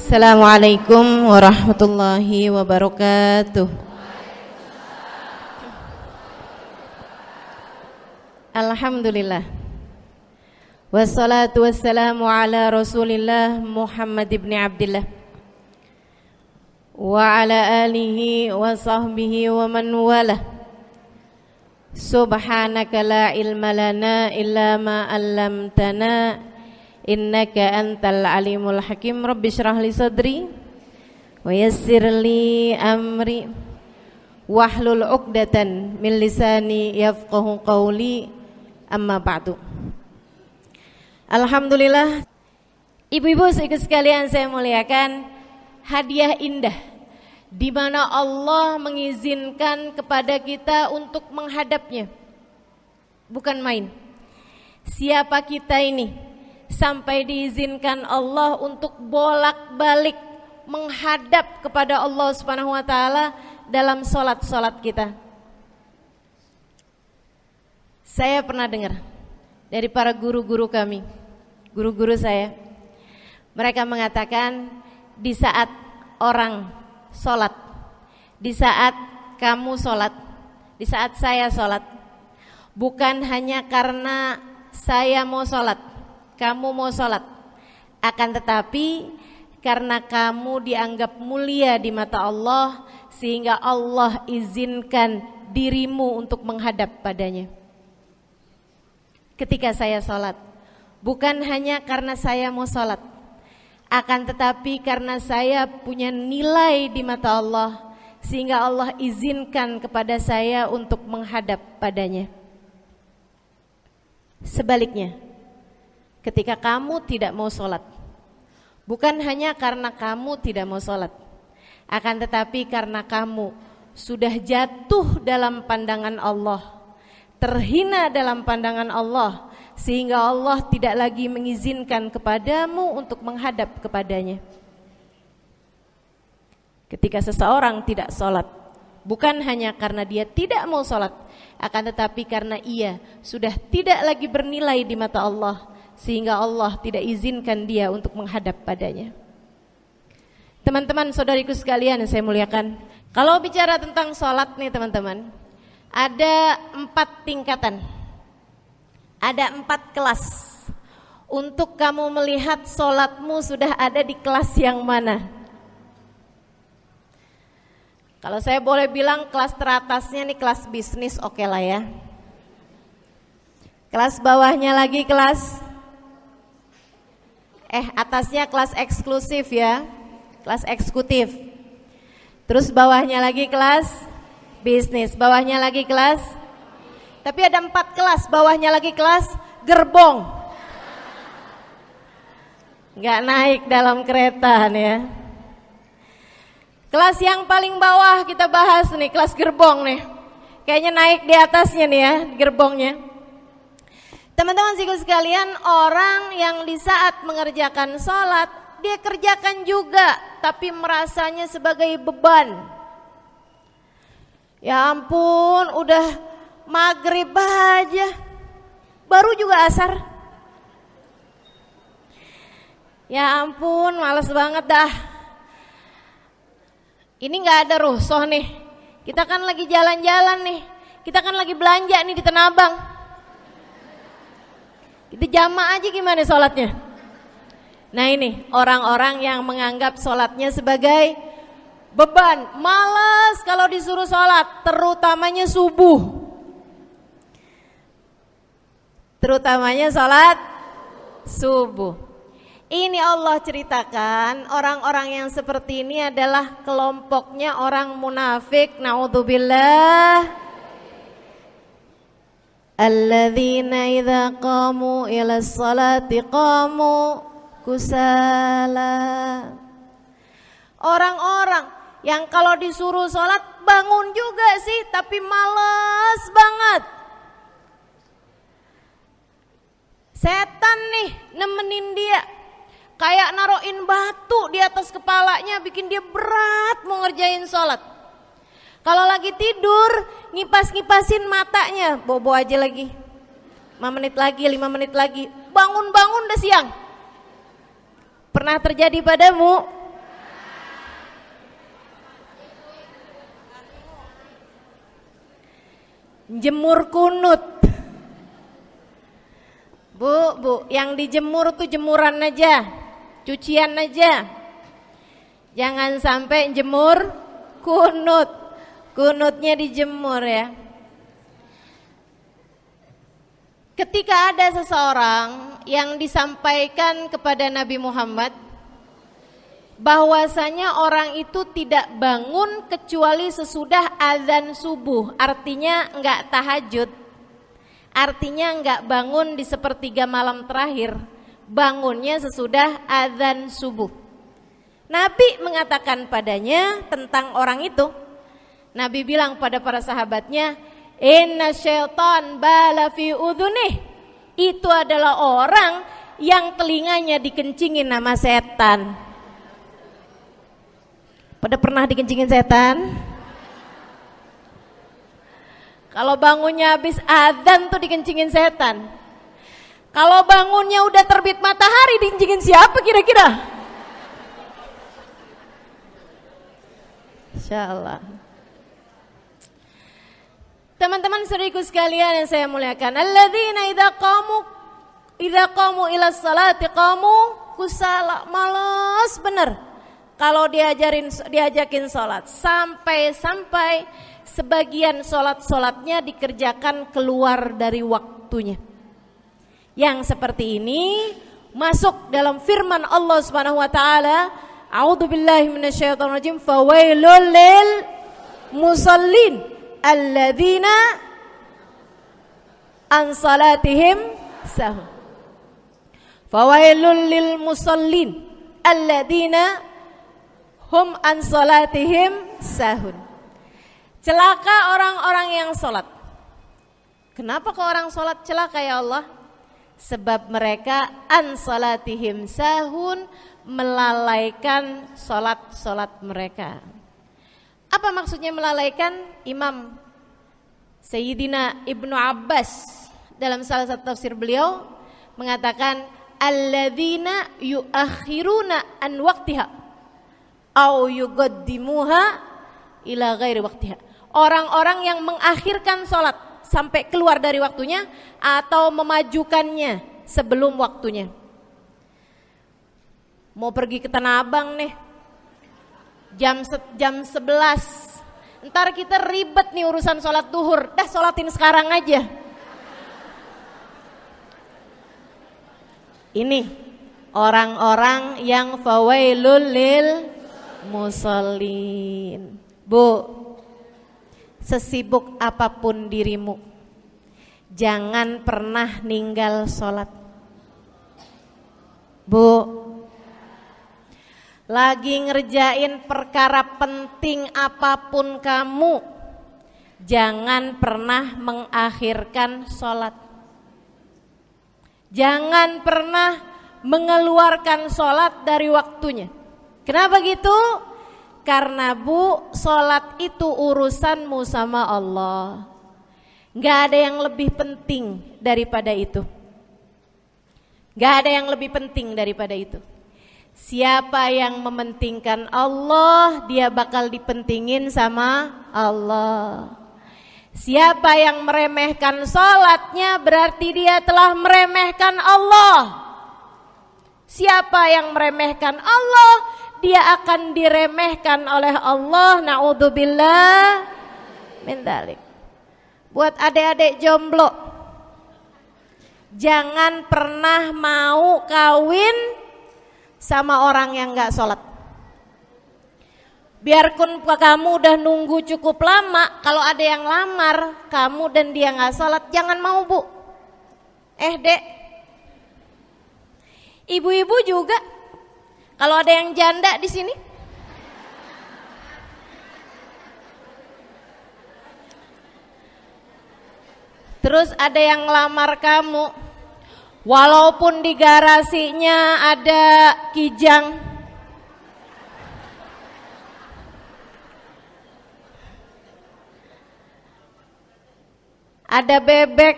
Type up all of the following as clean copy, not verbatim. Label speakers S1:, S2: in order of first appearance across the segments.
S1: Assalamualaikum warahmatullahi wabarakatuh. Alhamdulillah. Wassalatu wassalamu ala Rasulillah Muhammad ibn Abdillah wa ala alihi wa sahbihi wa man walah. Subhanaka la ilma lana illa ma 'allamtana innaka antal alimul hakim. Rabbi shrah li sadri wa yassir li amri wahlul 'uqdatan min lisani yafqahu qawli. Amma ba'du. Alhamdulillah, ibu-ibu sekalian saya muliakan, hadiah indah di mana Allah mengizinkan kepada kita untuk menghadapnya. Bukan main. Siapa kita ini sampai diizinkan Allah untuk bolak-balik menghadap kepada Allah Subhanahu wa taala dalam salat-salat kita. Saya pernah dengar dari para guru-guru kami, guru-guru saya. Mereka mengatakan di saat orang salat, di saat kamu salat, di saat saya salat, bukan hanya karena saya mau salat, kamu mau sholat, akan tetapi karena kamu dianggap mulia di mata Allah, sehingga Allah izinkan dirimu untuk menghadap padanya. Ketika saya sholat, bukan hanya karena saya mau sholat, akan tetapi karena saya punya nilai di mata Allah, sehingga Allah izinkan kepada saya untuk menghadap padanya. Sebaliknya, ketika kamu tidak mau sholat, bukan hanya karena kamu tidak mau sholat, akan tetapi karena kamu sudah jatuh dalam pandangan Allah, terhina dalam pandangan Allah, sehingga Allah tidak lagi mengizinkan kepadamu untuk menghadap kepadanya. Ketika seseorang tidak sholat, bukan hanya karena dia tidak mau sholat, akan tetapi karena ia sudah tidak lagi bernilai di mata Allah, sehingga Allah tidak izinkan dia untuk menghadap padanya. Teman-teman, saudariku sekalian yang saya muliakan, kalau bicara tentang sholat nih teman-teman, ada 4 tingkatan, ada 4 kelas untuk kamu melihat sholatmu sudah ada di kelas yang mana. Kalau saya boleh bilang kelas teratasnya nih kelas bisnis, oke lah ya. Kelas bawahnya lagi kelas atasnya kelas eksklusif ya, kelas eksekutif. Terus bawahnya lagi kelas bisnis, bawahnya lagi kelas, tapi ada 4 kelas, bawahnya lagi kelas gerbong. Nggak naik dalam kereta nih ya. Kelas yang paling bawah kita bahas nih, kelas gerbong nih. Kayaknya naik di atasnya nih ya, gerbongnya. Teman-teman sekalian, orang yang di saat mengerjakan sholat, dia kerjakan juga, tapi merasanya sebagai beban. Ya ampun, udah maghrib aja, baru juga asar. Ya ampun, males banget dah. Ini gak ada rusuh nih, kita kan lagi jalan-jalan nih, kita kan lagi belanja nih di Tanah Abang. Itu jamaah aja gimana sholatnya. Nah ini orang-orang yang menganggap sholatnya sebagai beban, malas kalau disuruh sholat, terutamanya subuh. Terutamanya sholat subuh. Ini Allah ceritakan orang-orang yang seperti ini adalah kelompoknya orang munafik. Na'udzubillah. Alladzina idza qamu ila sholati qamu kusala. Orang-orang yang kalau disuruh sholat bangun juga sih, tapi malas banget. Setan nih nemenin dia, kayak naroin batu di atas kepalanya, bikin dia berat mau ngerjain sholat. Kalau lagi tidur, ngipas-ngipasin matanya, bobo aja lagi. 5 menit lagi, 5 menit lagi, bangun-bangun udah siang. Pernah terjadi padamu? jemur kunut. Bu, yang dijemur tuh jemuran aja, cucian aja. Jangan sampai jemur kunut. Kunutnya dijemur ya. Ketika ada seseorang yang disampaikan kepada Nabi Muhammad bahwasanya orang itu tidak bangun kecuali sesudah azan subuh, artinya enggak tahajud, artinya enggak bangun di sepertiga malam terakhir, bangunnya sesudah azan subuh. Nabi mengatakan padanya tentang orang itu, Nabi bilang pada para sahabatnya, inna syaitan bala fi udhunih, itu adalah orang yang telinganya dikencingin sama setan. Pada pernah dikencingin setan? Kalau bangunnya habis adzan tuh dikencingin setan. Kalau bangunnya udah terbit matahari dikencingin siapa kira-kira? Insyaallah. Teman-teman saudariku sekalian yang saya muliakan, alladzina idza qamu ila sholati qamu kusala, malas bener kalau diajakin sholat, sampai sebagian sholatnya dikerjakan keluar dari waktunya. Yang seperti ini masuk dalam firman Allah Subhanahu wa taala, a'udzubillahi minasyaitonir rajim, fawailul lil musallin alladzina an salatihim sahun. Fawailul lil musallin alladzina hum an salatihim sahun. Celaka orang-orang yang sholat. Kenapa kok orang sholat celaka ya Allah? Sebab mereka an salatihim sahun, melalaikan sholat mereka. Apa maksudnya melalaikan? Imam Sayyidina Ibnu Abbas dalam salah satu tafsir beliau mengatakan, alladzina yuakhiruna an waqtiha au yuqaddimuha ila ghairi waqtiha. Orang-orang yang mengakhirkan sholat sampai keluar dari waktunya atau memajukannya sebelum waktunya. Mau pergi ke Tanah Abang nih, jam 11, ntar kita ribet nih urusan sholat duhur, dah sholatin sekarang aja. Ini orang-orang yang fawailul lil musallin. Bu, sesibuk apapun dirimu, jangan pernah ninggal sholat. Bu, lagi ngerjain perkara penting apapun kamu, jangan pernah mengakhirkan sholat. Jangan pernah mengeluarkan sholat dari waktunya. Kenapa gitu? Karena bu, sholat itu urusanmu sama Allah. Gak ada yang lebih penting daripada itu. Gak ada yang lebih penting daripada itu. Siapa yang mementingkan Allah, dia bakal dipentingin sama Allah. Siapa yang meremehkan sholatnya, berarti dia telah meremehkan Allah. Siapa yang meremehkan Allah, dia akan diremehkan oleh Allah. Na'udzubillah min dzalik. Buat adik-adik jomblo, jangan pernah mau kawin sama orang yang gak sholat. Biarpun kamu udah nunggu cukup lama, kalau ada yang lamar kamu dan dia gak sholat, jangan mau bu. Dek, ibu-ibu juga, kalau ada yang janda di sini, terus ada yang lamar kamu, walaupun di garasinya ada kijang, ada bebek,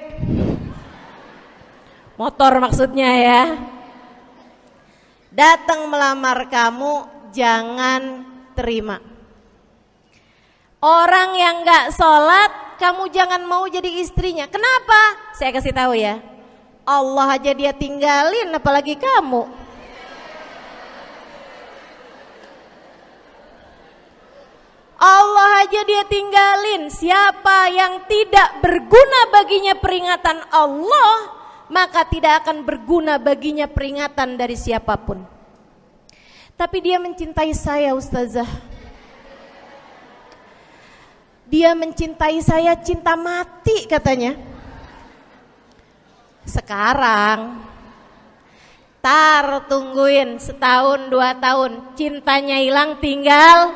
S1: motor maksudnya ya, datang melamar kamu, jangan terima. Orang yang gak sholat kamu jangan mau jadi istrinya. Kenapa? Saya kasih tahu ya. Allah aja dia tinggalin, apalagi kamu. Allah aja dia tinggalin. Siapa yang tidak berguna baginya peringatan Allah, maka tidak akan berguna baginya peringatan dari siapapun. Tapi dia mencintai saya, Ustazah. Dia mencintai saya cinta mati katanya. Sekarang tungguin setahun 2 tahun, cintanya hilang, tinggal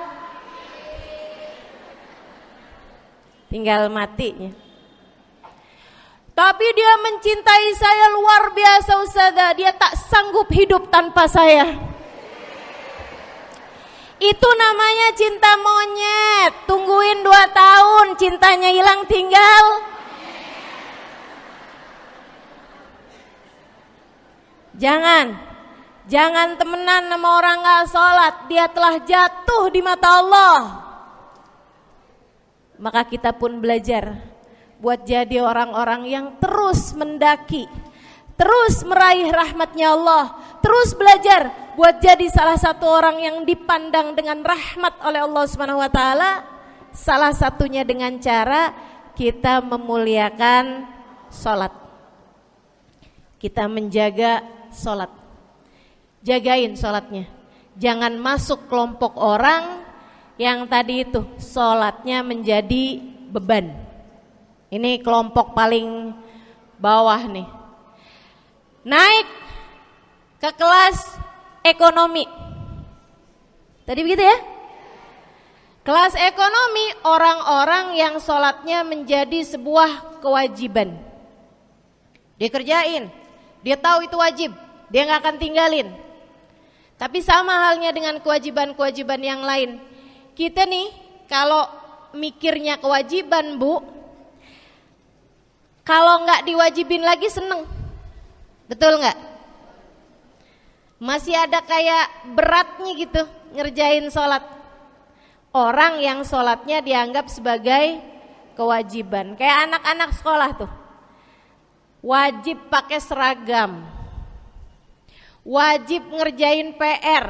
S1: matinya. Tapi dia mencintai saya luar biasa, Ustazah. Dia tak sanggup hidup tanpa saya. Itu namanya cinta monyet. Tungguin 2 tahun, cintanya hilang, tinggal. Jangan temenan sama orang gak sholat. Dia telah jatuh di mata Allah. Maka kita pun belajar buat jadi orang-orang yang terus mendaki, terus meraih rahmatnya Allah, terus belajar buat jadi salah satu orang yang dipandang dengan rahmat oleh Allah Subhanahu wa taala. Salah satunya dengan cara kita memuliakan sholat. Kita menjaga sholat. Jagain sholatnya. Jangan masuk kelompok orang yang tadi itu sholatnya menjadi beban. Ini kelompok paling bawah nih. Naik ke kelas ekonomi. Tadi begitu ya? Kelas ekonomi, orang-orang yang sholatnya menjadi sebuah kewajiban. Dia kerjain, dia tahu itu wajib, dia gak akan tinggalin. Tapi sama halnya dengan kewajiban-kewajiban yang lain. Kita nih kalau mikirnya kewajiban, Bu, kalau gak diwajibin lagi seneng. Betul gak? Masih ada kayak beratnya gitu ngerjain sholat. Orang yang sholatnya dianggap sebagai kewajiban. Kayak anak-anak sekolah tuh, wajib pakai seragam, wajib ngerjain PR.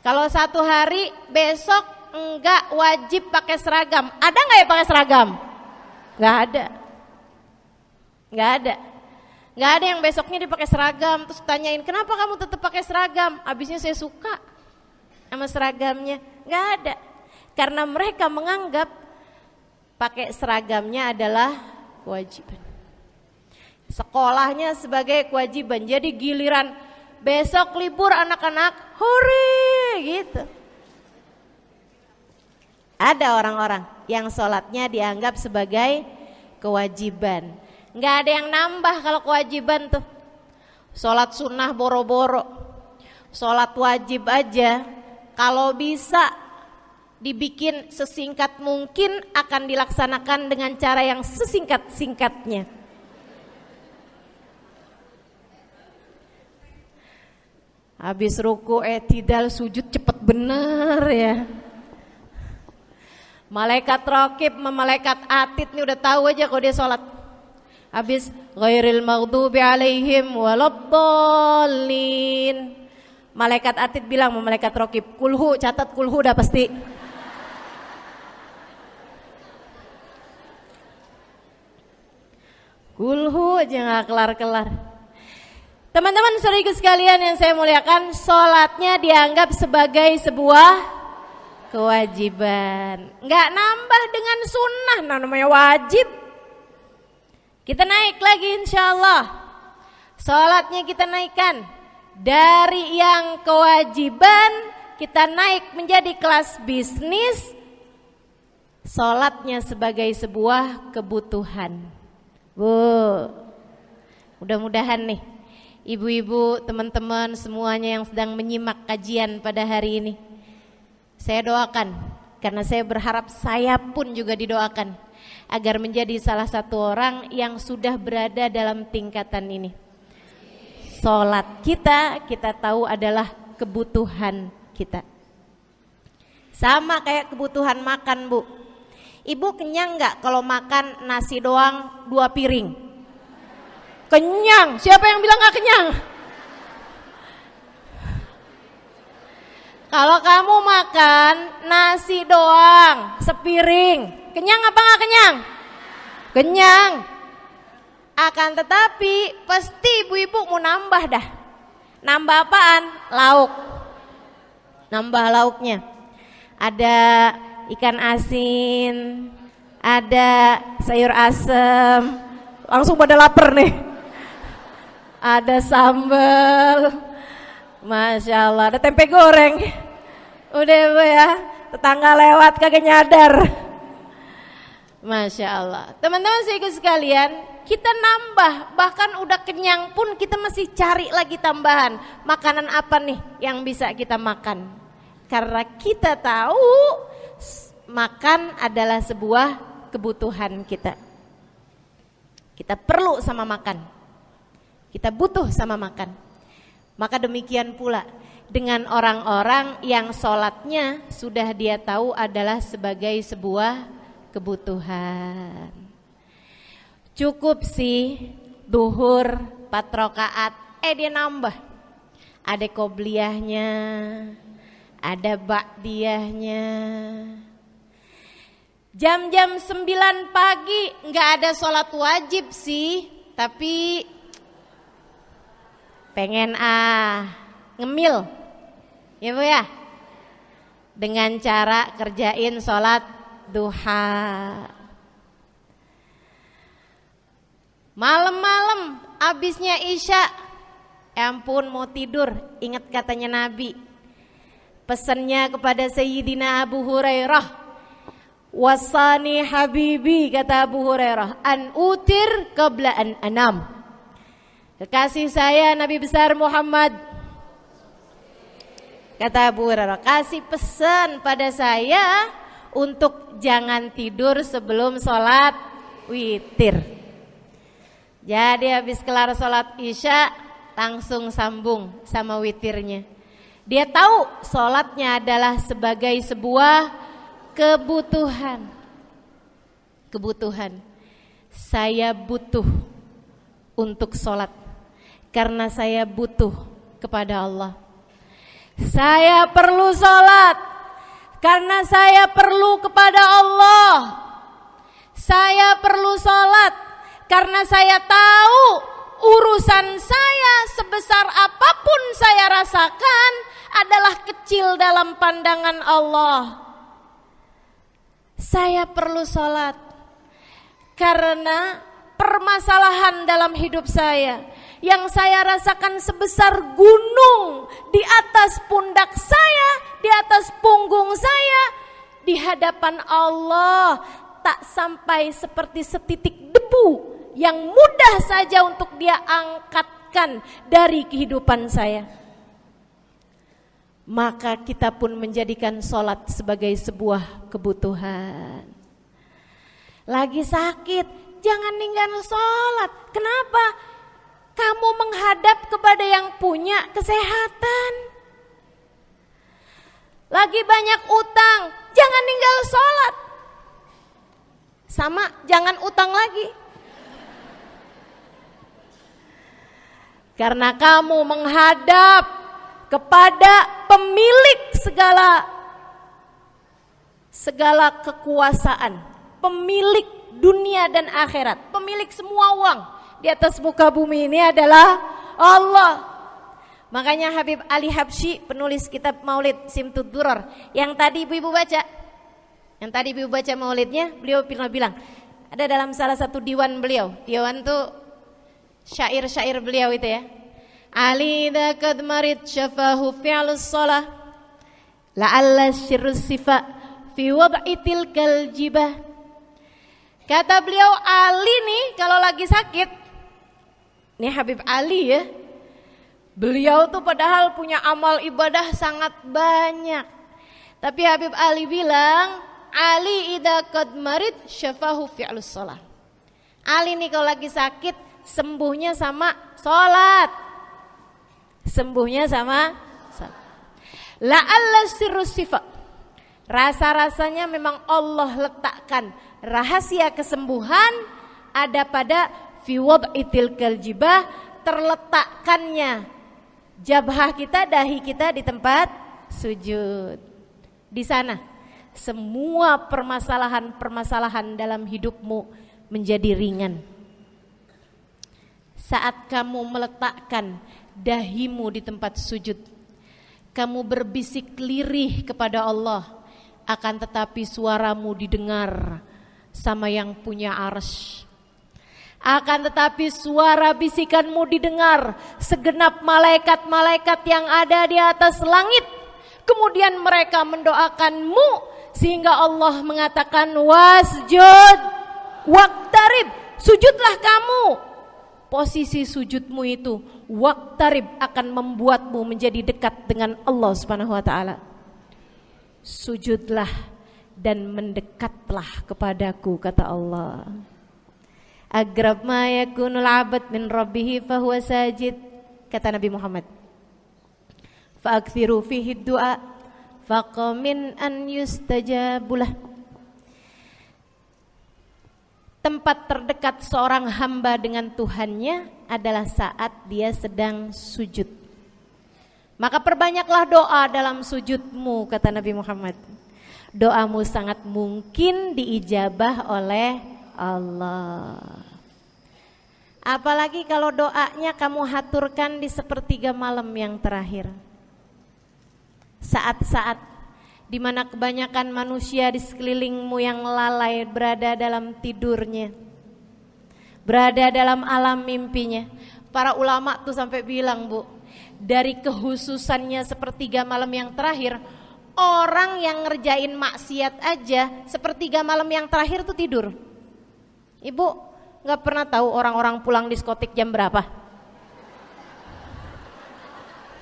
S1: Kalau 1 hari, besok enggak wajib pakai seragam. Ada gak ya pakai seragam? Gak ada. Gak ada yang besoknya dipakai seragam. Terus tanyain, kenapa kamu tetap pakai seragam? Abisnya saya suka sama seragamnya. Gak ada. Karena mereka menganggap pakai seragamnya adalah kewajiban. Sekolahnya sebagai kewajiban. Jadi giliran besok libur anak-anak, hore gitu. Ada orang-orang yang sholatnya dianggap sebagai kewajiban. Nggak ada yang nambah kalau kewajiban tuh. Sholat sunnah boro-boro, sholat wajib aja kalau bisa dibikin sesingkat mungkin akan dilaksanakan dengan cara yang sesingkat-singkatnya. Habis ruku i'tidal sujud cepet bener ya. Malaikat raqib sama malaikat atid nih udah tahu aja kalau dia sholat. Habis ghairil maghdubi alaihim waladdallin. Malaikat atid bilang sama malaikat raqib, kulhu, catat kulhu udah pasti. Kulhu aja gak kelar-kelar. Teman-teman saudariku sekalian yang saya muliakan, sholatnya dianggap sebagai sebuah kewajiban. Nggak nambah dengan sunnah, namanya wajib. Kita naik lagi insya Allah. Sholatnya kita naikkan. Dari yang kewajiban, kita naik menjadi kelas bisnis. Sholatnya sebagai sebuah kebutuhan. Bu, mudah-mudahan nih ibu-ibu, teman-teman semuanya yang sedang menyimak kajian pada hari ini, saya doakan, karena saya berharap saya pun juga didoakan agar menjadi salah satu orang yang sudah berada dalam tingkatan ini. Sholat kita tahu adalah kebutuhan kita. Sama kayak kebutuhan makan, Bu. Ibu kenyang nggak kalau makan nasi doang 2 piring? Kenyang. Siapa yang bilang nggak kenyang? Kalau kamu makan nasi doang sepiring, kenyang apa nggak kenyang? Kenyang. Akan tetapi pasti ibu-ibu mau nambah dah. Nambah apaan? Lauk. Nambah lauknya. Ada ikan asin, ada sayur asem. Langsung pada lapar nih. Ada sambal. Masya Allah, ada tempe goreng. Udah ibu ya, tetangga lewat kagak nyadar. Masya Allah. Teman-teman saya sekalian, kita nambah, bahkan udah kenyang pun kita masih cari lagi tambahan. Makanan apa nih yang bisa kita makan? Karena kita tahu makan adalah sebuah kebutuhan kita. Kita perlu sama makan. Kita butuh sama makan. Maka demikian pula dengan orang-orang yang sholatnya sudah dia tahu adalah sebagai sebuah kebutuhan. Cukup sih duhur 4 rakaat, dia nambah. Ada qobliyahnya, ada ba'diyahnya. Jam-jam 9 pagi nggak ada sholat wajib sih, tapi pengen ngemil, ya Bu ya, dengan cara kerjain sholat duha. Malam-malam abisnya isya, ampun mau tidur, ingat katanya Nabi, pesannya kepada Sayyidina Abu Hurairah, wasani habibi, kata Abu Hurairah, an utir qabla an anam. Kekasih saya Nabi besar Muhammad, kata Abu Hurairah, kasih pesan pada saya untuk jangan tidur sebelum sholat witir. Jadi habis kelar sholat isya langsung sambung sama witirnya. Dia tahu sholatnya adalah sebagai sebuah kebutuhan. Kebutuhan. Saya butuh untuk sholat karena saya butuh kepada Allah. Saya perlu sholat karena saya perlu kepada Allah. Saya perlu sholat karena saya tahu urusan saya sebesar apapun saya rasakan adalah kecil dalam pandangan Allah. Saya perlu sholat karena permasalahan dalam hidup saya yang saya rasakan sebesar gunung di atas pundak saya, di atas punggung saya, di hadapan Allah tak sampai seperti setitik debu yang mudah saja untuk dia angkatkan dari kehidupan saya. Maka kita pun menjadikan sholat sebagai sebuah kebutuhan. Lagi sakit, jangan ninggalin sholat. Kenapa? Kamu menghadap kepada yang punya kesehatan. Lagi banyak utang, jangan ninggal sholat. Sama, jangan utang lagi. Karena kamu menghadap kepada pemilik segala kekuasaan, pemilik dunia dan akhirat, pemilik semua uang di atas muka bumi ini adalah Allah. Makanya Habib Ali Habsyi, penulis kitab Maulid Simtud Duror, yang tadi ibu-ibu baca, maulidnya, beliau pernah bilang, ada dalam salah satu diwan beliau, diwan tuh syair-syair beliau itu ya. Ali idza kad marid syafahu fi'lus shalah la'alla syirrus sifa fi wad'i tilkal jibah. Kata beliau, Ali nih kalau lagi sakit, ini Habib Ali ya, beliau tuh padahal punya amal ibadah sangat banyak, tapi Habib Ali bilang, Ali idza qad marid syafahu fi'lus shalah. Ali nih kalau lagi sakit, sembuhnya sama sholat. Sembuhnya sama sholat. La'alla sirrus sifa, Rasa-rasanya memang Allah letakkan rahasia kesembuhan ada pada fi wad'i tilkal jibah, terletakkannya jabhah kita, dahi kita di tempat sujud. Di sana semua permasalahan-permasalahan dalam hidupmu menjadi ringan. Saat kamu meletakkan dahimu di tempat sujud, kamu berbisik lirih kepada Allah, akan tetapi suaramu didengar sama yang punya arsy. Akan tetapi suara bisikanmu didengar segenap malaikat-malaikat yang ada di atas langit. Kemudian mereka mendoakanmu sehingga Allah mengatakan wasjud waqtarib, sujudlah kamu. Posisi sujudmu itu waqtarib akan membuatmu menjadi dekat dengan Allah Subhanahu wa taala. Sujudlah dan mendekatlah kepadaku, kata Allah. Agrab ma yakunul abad min rabbih fahuwa sajid, kata Nabi Muhammad. Fa'akthiru fihi du'a faqamin an yustajabulah. Tempat terdekat seorang hamba dengan Tuhannya adalah saat dia sedang sujud. Maka perbanyaklah doa dalam sujudmu, kata Nabi Muhammad. Doamu sangat mungkin diijabah oleh Allah. Apalagi kalau doanya kamu haturkan di sepertiga malam yang terakhir. Saat-saat di mana kebanyakan manusia di sekelilingmu yang lalai berada dalam tidurnya, berada dalam alam mimpinya. Para ulama tuh sampai bilang, Bu, dari kehususannya sepertiga malam yang terakhir, orang yang ngerjain maksiat aja sepertiga malam yang terakhir tuh tidur. Ibu gak pernah tahu orang-orang pulang diskotik jam berapa?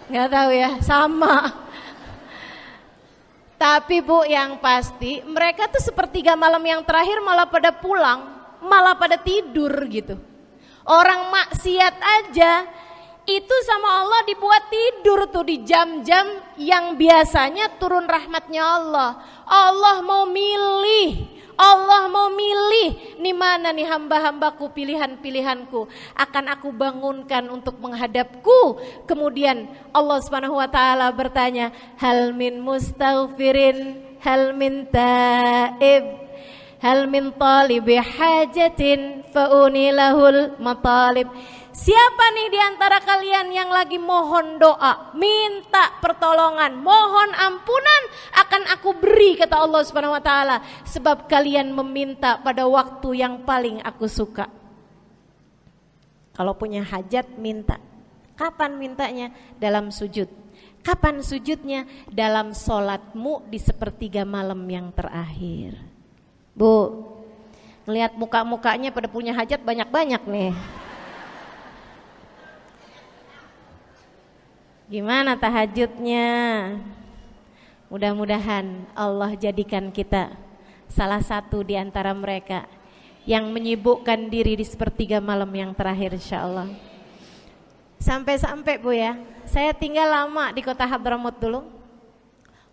S1: Gak tahu ya, sama. Tapi Bu, yang pasti mereka tuh sepertiga malam yang terakhir malah pada pulang, malah pada tidur gitu. Orang maksiat aja itu sama Allah dibuat tidur tuh di jam-jam yang biasanya turun rahmatnya Allah. Allah mau milih nih mana nih hamba-hambaku, pilihan-pilihanku akan aku bangunkan untuk menghadapku. Kemudian Allah Subhanahu wa taala bertanya, hal min mustaghfirin, hal min taib, hal min talibi hajatin faunilahul matalib. Siapa nih di antara kalian yang lagi mohon doa, minta pertolongan, mohon ampunan, akan aku beri, kata Allah Subhanahu wa taala, sebab kalian meminta pada waktu yang paling aku suka. Kalau punya hajat minta. Kapan mintanya? Dalam sujud. Kapan sujudnya? Dalam sholatmu di sepertiga malam yang terakhir. Bu, ngelihat muka-mukanya pada punya hajat banyak-banyak nih. Gimana tahajudnya? Mudah-mudahan Allah jadikan kita salah satu di antara mereka yang menyibukkan diri di sepertiga malam yang terakhir, insyaallah. Sampai-sampai Bu ya, saya tinggal lama di kota Hadramut dulu.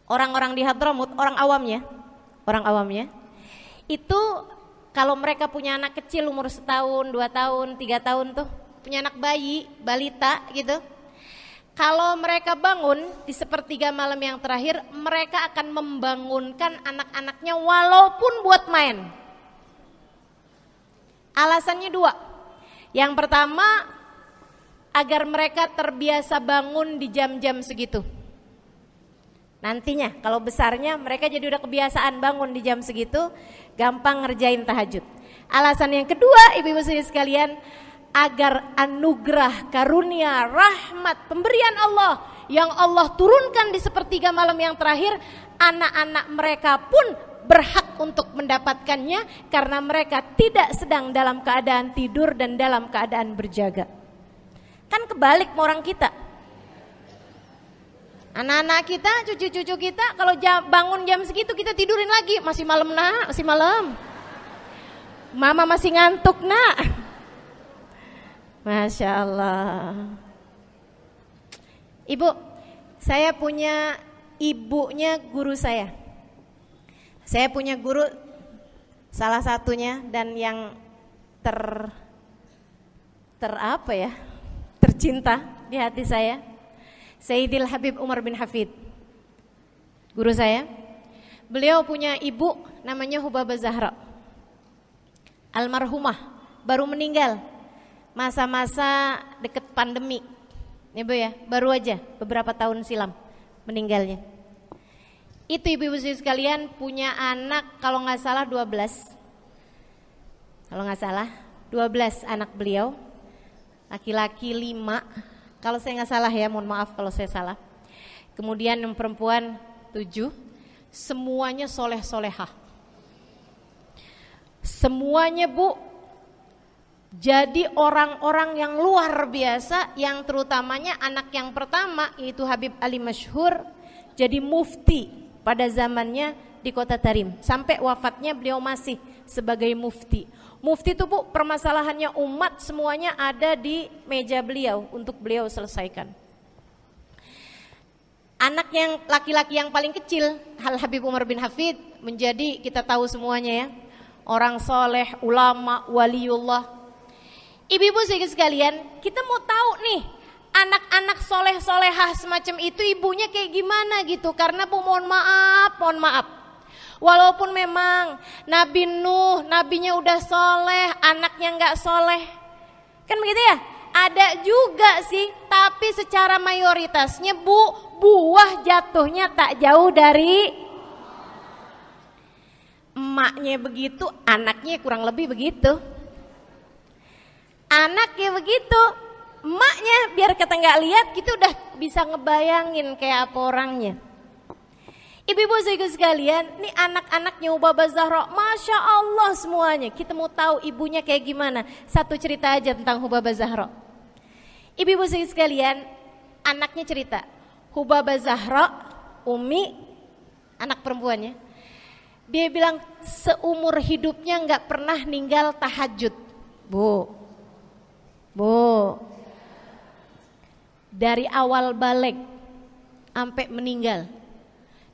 S1: Orang-orang di Hadramut, orang awamnya, itu kalau mereka punya anak kecil umur 1 tahun, 2 tahun, 3 tahun tuh, punya anak bayi, balita gitu. Kalau mereka bangun di sepertiga malam yang terakhir, mereka akan membangunkan anak-anaknya walaupun buat main. Alasannya 2. Yang pertama, agar mereka terbiasa bangun di jam-jam segitu. Nantinya kalau besarnya mereka jadi udah kebiasaan bangun di jam segitu, gampang ngerjain tahajud. Alasan yang kedua, ibu-ibu sekalian, agar anugerah, karunia, rahmat, pemberian Allah yang Allah turunkan di sepertiga malam yang terakhir, anak-anak mereka pun berhak untuk mendapatkannya karena mereka tidak sedang dalam keadaan tidur dan dalam keadaan berjaga. Kan kebalik orang kita. Anak-anak kita, cucu-cucu kita kalau bangun jam segitu kita tidurin lagi, masih malam nak, masih malam. Mama masih ngantuk nak. Masya Allah. Ibu, saya punya ibunya guru saya. Saya punya guru salah satunya dan yang tercinta di hati saya, Sayyidil Habib Umar bin Hafid. Guru saya. Beliau punya ibu namanya Hubabah Zahra. Almarhumah, baru meninggal masa-masa deket pandemi. Ya Bu ya, baru aja beberapa tahun silam meninggalnya. Itu ibu-ibu sekalian punya anak kalau nggak salah 12. Kalau nggak salah 12 anak beliau. Laki-laki 5. Kalau saya nggak salah ya, mohon maaf kalau saya salah. Kemudian yang perempuan 7. Semuanya soleh-solehah. Semuanya Bu jadi orang-orang yang luar biasa, yang terutamanya anak yang pertama yaitu Habib Ali Masyhur jadi mufti pada zamannya di Kota Tarim. Sampai wafatnya beliau masih sebagai mufti. Mufti itu Bu, permasalahannya umat semuanya ada di meja beliau untuk beliau selesaikan. Anak yang laki-laki yang paling kecil, Al Habib Umar bin Hafid, menjadi kita tahu semuanya ya, orang soleh, ulama, waliullah. Ibu-ibu sekalian, kita mau tahu nih anak-anak soleh-solehah semacam itu ibunya kayak gimana gitu. Karena Bu mohon maaf, walaupun memang Nabi Nuh, nabinya udah soleh, anaknya nggak soleh, kan begitu ya? Ada juga sih, tapi secara mayoritasnya Bu, buah jatuhnya tak jauh dari emaknya begitu, anaknya kurang lebih begitu. Anaknya begitu, emaknya biar kita nggak lihat, kita udah bisa ngebayangin kayak apa orangnya. Ibu-ibu sekalian, nih anak-anaknya Hubabah Zahra, Masya Allah semuanya. Kita mau tahu ibunya kayak gimana. Satu cerita aja tentang Hubabah Zahra. Ibu-ibu sekalian, anaknya cerita, Hubabah Zahra, Umi, anak perempuannya, dia bilang seumur hidupnya nggak pernah ninggal tahajud. Bu, dari awal balik sampai meninggal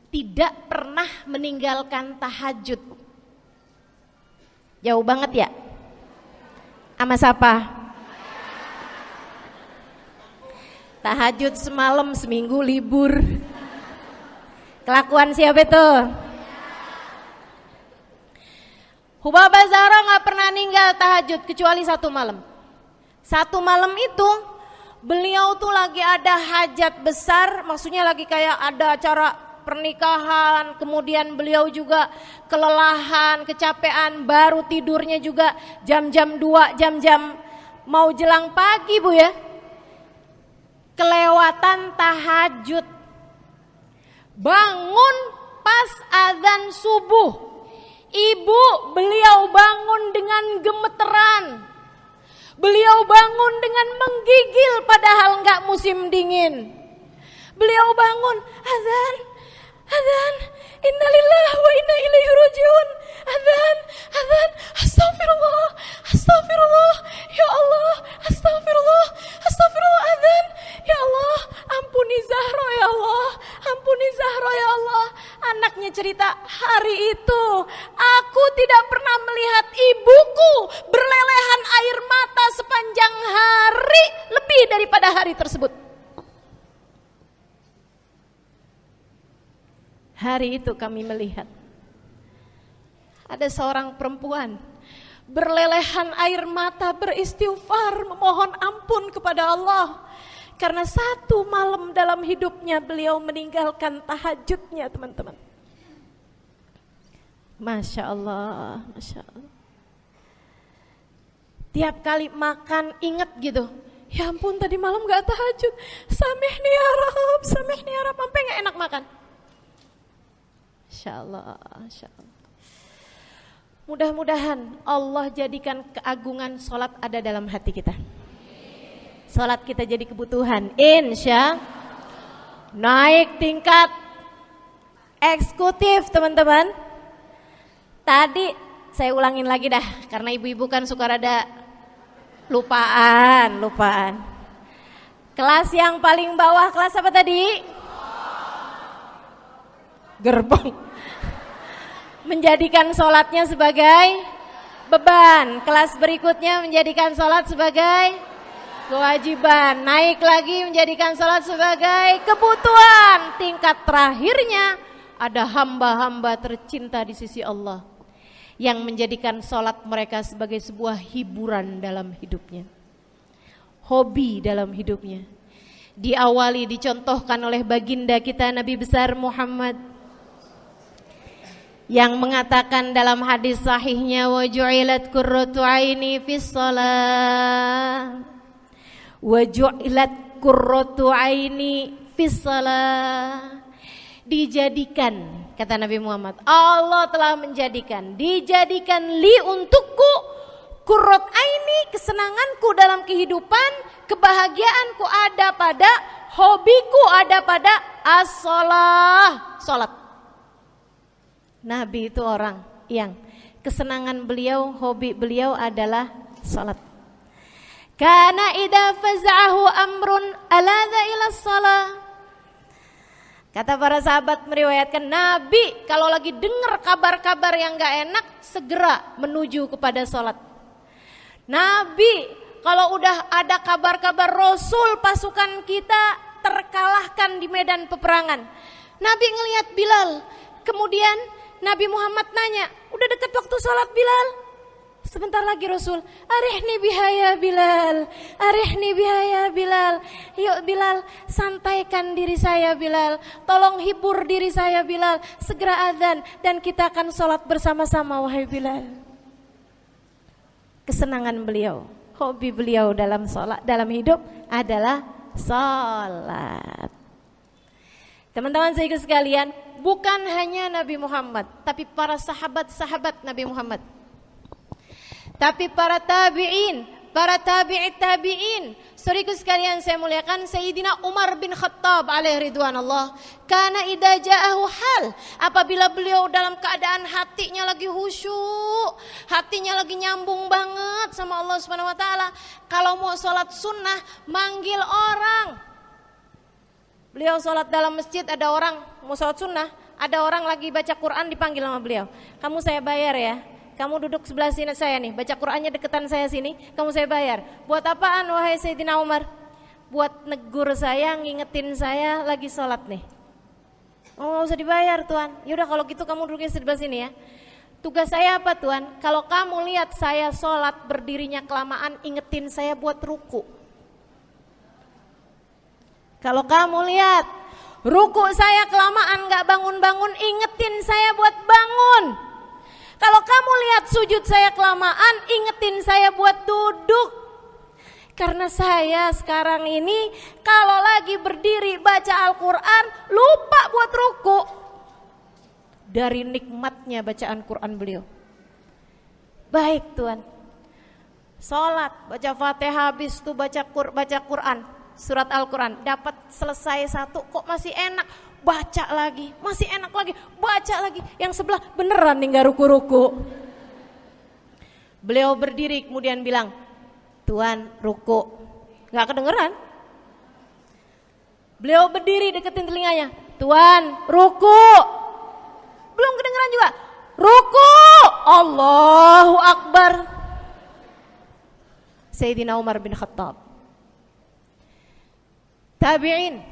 S1: tidak pernah meninggalkan tahajud. Jauh banget ya? Sama siapa? Tahajud semalam, seminggu libur. Kelakuan siapa itu? Hubabah Zahra gak pernah ninggal tahajud kecuali satu malam. Satu malam itu beliau tuh lagi ada hajat besar, maksudnya lagi kayak ada acara pernikahan, kemudian beliau juga kelelahan, kecapean, baru tidurnya juga jam-jam 2, jam-jam mau jelang pagi Bu ya. Kelewatan tahajud. Bangun pas azan subuh. Ibu, beliau bangun dengan gemeteran. Beliau bangun dengan menggigil padahal enggak musim dingin. Beliau bangun, azan, innalillah wa inna ilaihi rajiun. Azan, astagfirullah, ya Allah, astagfirullah, azan, ya Allah, ampuni Zahra ya Allah, ampuni Zahra ya Allah. Anaknya cerita, hari itu aku tidak pernah melihat ibuku berlelehan air mata sepanjang hari lebih daripada hari tersebut. Hari itu kami melihat ada seorang perempuan berlelehan air mata beristighfar memohon ampun kepada Allah karena satu malam dalam hidupnya beliau meninggalkan tahajudnya, teman-teman. Masya Allah, Masya Allah. Tiap kali makan ingat gitu, ya ampun tadi malam gak tahajud, samihni ya Rab, sampai gak enak makan. Insya Allah, Insya Allah. Mudah-mudahan Allah jadikan keagungan sholat ada dalam hati kita. Sholat kita jadi kebutuhan. Insya naik tingkat eksekutif, teman-teman. Tadi saya ulangin lagi dah, karena ibu-ibu kan suka rada lupaan. Kelas yang paling bawah, kelas apa tadi? Gerbong. menjadikan sholatnya sebagai beban. Kelas berikutnya menjadikan sholat sebagai kewajiban. Naik lagi menjadikan sholat sebagai kebutuhan. Tingkat terakhirnya ada hamba-hamba tercinta di sisi Allah yang menjadikan sholat mereka sebagai sebuah hiburan dalam hidupnya, hobi dalam hidupnya. Diawali, dicontohkan oleh baginda kita Nabi besar Muhammad yang mengatakan dalam hadis sahihnya, wa ju'ilat qurratu aini fis shalah, wa ju'ilat qurratu aini fis shalah. Dijadikan, kata Nabi Muhammad, Allah telah menjadikan, dijadikan li untukku qurrat aini, kesenanganku dalam kehidupan, kebahagiaanku ada pada, hobiku ada pada as-shalah, salat. Nabi itu orang yang kesenangan beliau, hobi beliau adalah salat. Kana idza faz'ahu amrun aladha ila shalah. Kata para sahabat meriwayatkan, Nabi kalau lagi dengar kabar-kabar yang gak enak segera menuju kepada sholat. Nabi kalau udah ada kabar-kabar Rasul pasukan kita terkalahkan di medan peperangan, Nabi ngelihat Bilal. Kemudian Nabi Muhammad nanya, udah dekat waktu sholat Bilal? Sebentar lagi Rasul, arihni bihaya Bilal, arihni bihaya Bilal. Yuk Bilal, santaikan diri saya Bilal, tolong hibur diri saya Bilal. Segera azan dan kita akan sholat bersama-sama wahai Bilal. Kesenangan beliau, hobi beliau dalam sholat, dalam hidup adalah sholat. Teman-teman saya sekalian, bukan hanya Nabi Muhammad, tapi para sahabat-sahabat Nabi Muhammad, tapi para tabi'in, para tabi'it tabi'in. Saudaraku sekalian saya muliakan, Sayyidina Umar bin Khattab alaihi ridwanullah, kana idza ja'ahu hal, apabila beliau dalam keadaan hatinya lagi khusyuk, hatinya lagi nyambung banget sama Allah Subhanahu wa taala, kalau mau salat sunnah manggil orang. Beliau salat dalam masjid, ada orang mau salat sunnah, ada orang lagi baca Quran dipanggil sama beliau. Kamu saya bayar ya. Kamu duduk sebelah sini saya nih, baca Qur'annya deketan saya sini, kamu saya bayar. Buat apaan wahai Sayyidina Umar? Buat negur saya, ngingetin saya lagi sholat nih. Oh gak usah dibayar Tuan. Yaudah kalau gitu kamu duduknya sebelah sini ya. Tugas saya apa Tuan? Kalau kamu lihat saya sholat berdirinya kelamaan, ingetin saya buat ruku. Kalau kamu lihat ruku saya kelamaan gak bangun-bangun, ingetin saya buat bangun. Kalau kamu lihat sujud saya kelamaan, ingetin saya buat duduk. Karena saya sekarang ini kalau lagi berdiri baca Al-Quran lupa buat ruku. Dari nikmatnya bacaan Quran beliau. Baik Tuan, sholat, baca Fatihah, habis itu baca Quran, surat Al-Quran, dapat selesai satu kok masih enak, baca lagi, masih enak lagi, baca lagi. Yang sebelah beneran nih gak ruku-ruku. Beliau berdiri kemudian bilang, Tuan ruku. Gak kedengeran. Beliau berdiri deketin telinganya, Tuan ruku. Belum kedengeran juga, ruku. Allahu Akbar. Sayyidina Umar bin Khattab. Tabi'in,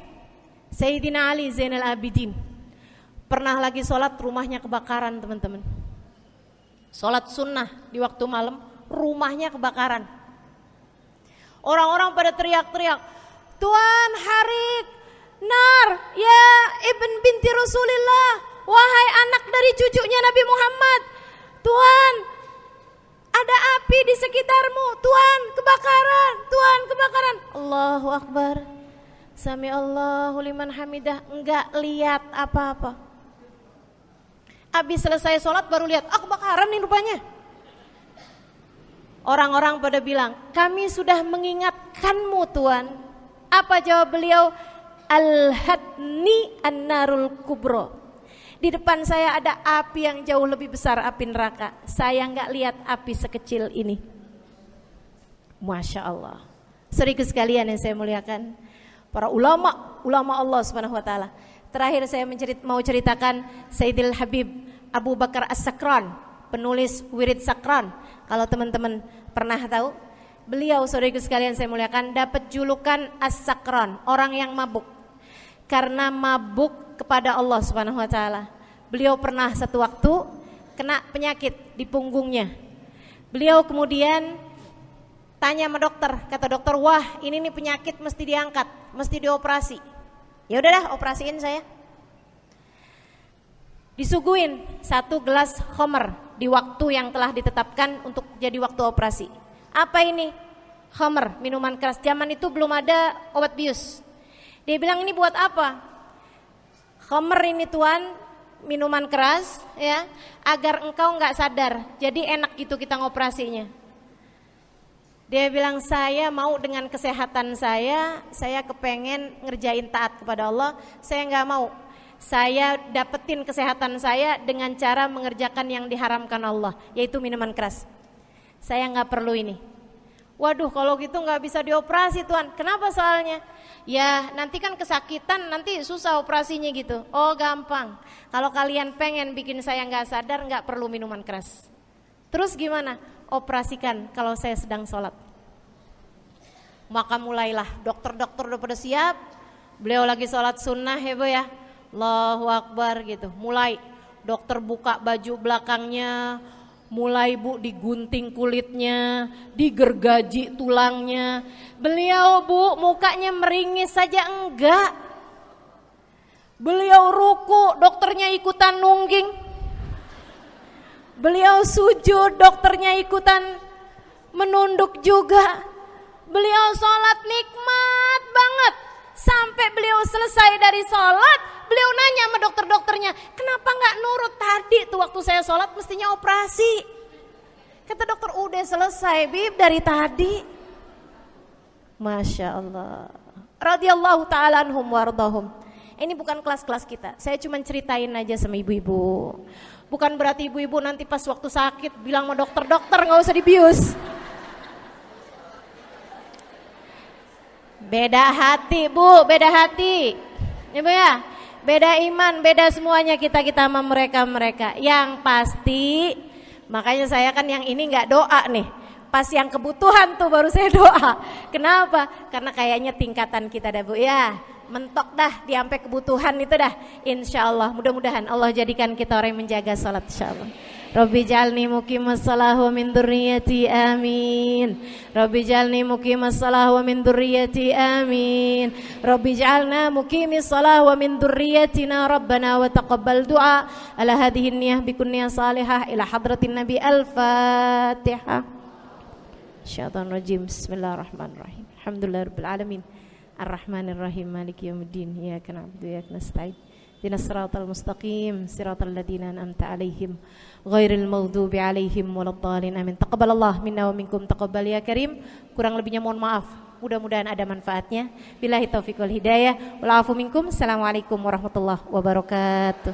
S1: Sayyidina Ali Zainal Abidin pernah lagi sholat, rumahnya kebakaran teman-teman. Sholat sunnah di waktu malam, rumahnya kebakaran. Orang-orang pada teriak-teriak, Tuan harik, nar, ya ibn binti Rasulillah, wahai anak dari cucunya Nabi Muhammad. Tuan, ada api di sekitarmu, Tuan kebakaran, Tuan kebakaran. Allahu Akbar. Sami Allahu liman hamidah, enggak lihat apa-apa. Habis selesai sholat baru lihat, kebakaran nih rupanya. Orang-orang pada bilang, kami sudah mengingatkanmu Tuan. Apa jawab beliau? Al-hadni an-narul kubro. Di depan saya ada api yang jauh lebih besar, api neraka. Saya enggak lihat api sekecil ini. Masya Allah. Saudaraku sekalian yang saya muliakan, para ulama Allah Subhanahu wa taala. Terakhir saya mau ceritakan Sayyidil Habib Abu Bakar As-Sakran, penulis Wirid Sakran. Kalau teman-teman pernah tahu, beliau saudaraku sekalian saya muliakan dapat julukan As-Sakran, orang yang mabuk. Karena mabuk kepada Allah Subhanahu wa taala. Beliau pernah satu waktu kena penyakit di punggungnya. Beliau kemudian tanya sama dokter, kata dokter, "Wah, ini nih penyakit mesti diangkat, mesti dioperasi." Ya udahlah, operasiin saya. Disuguhin 1 gelas khamr di waktu yang telah ditetapkan untuk jadi waktu operasi. Apa ini? Khamr, minuman keras. Zaman itu belum ada obat bius. Dia bilang, "Ini buat apa?" "Khamr ini tuan, minuman keras ya, agar engkau nggak sadar. Jadi enak gitu kita ngoperasinya." Dia bilang, "Saya mau dengan kesehatan saya kepengen ngerjain taat kepada Allah. Saya nggak mau. Saya dapetin kesehatan saya dengan cara mengerjakan yang diharamkan Allah, yaitu minuman keras. Saya nggak perlu ini." "Waduh, kalau gitu nggak bisa dioperasi tuan." "Kenapa soalnya?" "Ya nanti kan kesakitan, nanti susah operasinya gitu." "Oh gampang, kalau kalian pengen bikin saya nggak sadar nggak perlu minuman keras." "Terus gimana?" "Operasikan kalau saya sedang sholat." Maka mulailah dokter-dokter udah pada siap. Beliau lagi sholat sunnah ya bu ya, Allahu Akbar gitu. Mulai dokter buka baju belakangnya, mulai bu digunting kulitnya, digergaji tulangnya. Beliau bu mukanya meringis saja enggak. Beliau ruku, dokternya ikutan nungging. Beliau sujud, dokternya ikutan menunduk juga. Beliau sholat nikmat banget. Sampai beliau selesai dari sholat, beliau nanya sama dokter-dokternya, "Kenapa gak nurut tadi tuh waktu saya sholat mestinya operasi?" Kata dokter, "Udah selesai bib dari tadi." Masya Allah. Radiyallahu ta'ala anhum wardahum. Ini bukan kelas-kelas kita, saya cuma ceritain aja sama ibu-ibu. Bukan berarti ibu-ibu nanti pas waktu sakit bilang sama dokter-dokter gak usah dibius. Beda hati bu, beda hati ibu ya, beda iman, beda semuanya kita sama mereka. Yang pasti, makanya saya kan yang ini gak doa nih. Pas yang kebutuhan tuh baru saya doa. Kenapa? Karena kayaknya tingkatan kita dah bu ya, mentok dah di sampai kebutuhan itu dah. Insya Allah, mudah-mudahan Allah jadikan kita orang yang menjaga salat insya Allah. Rabbi jalni muqimas salah wa min dzurriyyati amin. Rabbi jalni muqimas salah wa min dzurriyyati amin. Rabbi jalna muqimis salah wa min dzurriyyatina rabbana wa taqabbal du'a. Ala hadhihi niyyah bi kunniyah salihah ila hadratin nabi al-fatihah. Syaitanir rajim. Bismillahirrahmanirrahim. Alhamdulillahirabbil alamin. Ar-rahmanir-rahim. Maliki yaumiddin. Iyyaka na'budu wa iyyaka nasta'in. Ihdinas siratal mustaqim, siratal ladzina an'amta 'alaihim ghairil maghdubi 'alaihim waladdallin. Amin. Taqabbalallah minna wa minkum taqabbal ya karim. Kurang lebihnya mohon maaf. Mudah-mudahan ada manfaatnya. Billahi taufiq wal hidayah. Wal afu minkum. Assalamualaikum warahmatullahi wabarakatuh.